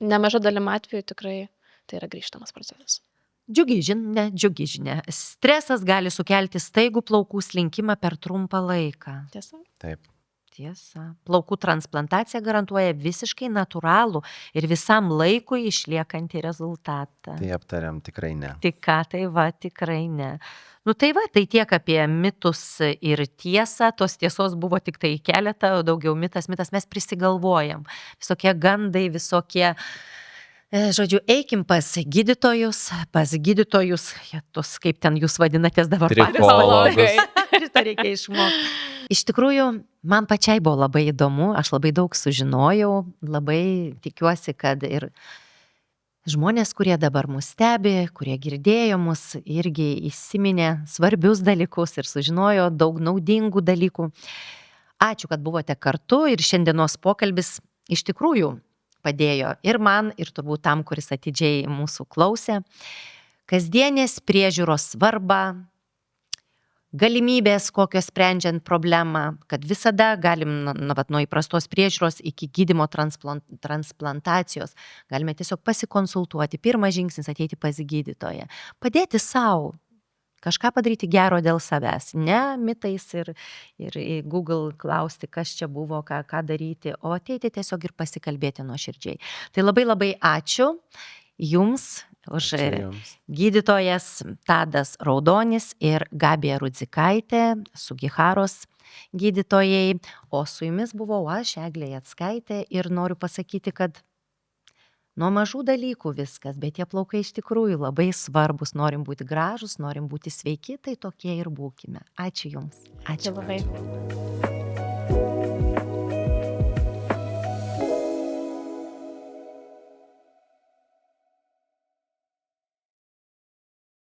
S2: nemaža dalim atvejų tikrai tai yra grįžtamas procesas.
S1: Džiugi žinia. Stresas gali sukelti staigų plaukų slinkimą per trumpą laiką.
S2: Tiesa?
S3: Taip.
S1: Tiesa. Plaukų transplantacija garantuoja visiškai natūralų ir visam laikui išliekantį rezultatą.
S3: Tai aptariam tikrai ne.
S1: Tikrai ne. Tai tiek apie mitus ir tiesą. Tos tiesos buvo tik tai keletą, o daugiau mitas mes prisigalvojam. Visokie gandai, visokie... Žodžiu, eikim pas gydytojus, tos, kaip ten jūs vadinatės dabar,
S3: trikologai.
S1: Šitą reikia išmokti. Iš tikrųjų, man pačiai buvo labai įdomu, aš labai daug sužinojau, labai tikiuosi, kad ir žmonės, kurie dabar mus stebi, kurie girdėjo mus, irgi įsiminė svarbius dalykus ir sužinojo daug naudingų dalykų. Ačiū, kad buvote kartu ir šiandienos pokalbis iš tikrųjų padėjo ir man, ir turbūt tam, kuris atidžiai mūsų klausė. Kasdienės priežiūros svarba, galimybės, kokios sprendžiant problemą, kad visada galim nuo įprastos priežiūros iki gydymo transplantacijos. Galime tiesiog pasikonsultuoti. Pirmas žingsnis ateiti pas gydytoją. Padėti sau. Kažką padaryti gero dėl savęs, ne mitais ir į Google klausti, kas čia buvo, ką daryti, o ateiti tiesiog ir pasikalbėti nuoširdžiai. Tai labai labai ačiū Jums už
S3: Ačiū Jums.
S1: gydytojas Tadas Raudonis ir Gabija Rudzikaitė, Sugiharos gydytojai, o su Jumis buvau aš, Eglė Jackaitė, ir noriu pasakyti, kad nuo mažų dalykų viskas, bet tie plaukai iš tikrųjų labai svarbus, norim būti gražus, norim būti sveiki, tai tokie ir būkime. Ačiū Jums.
S2: Ačiū labai.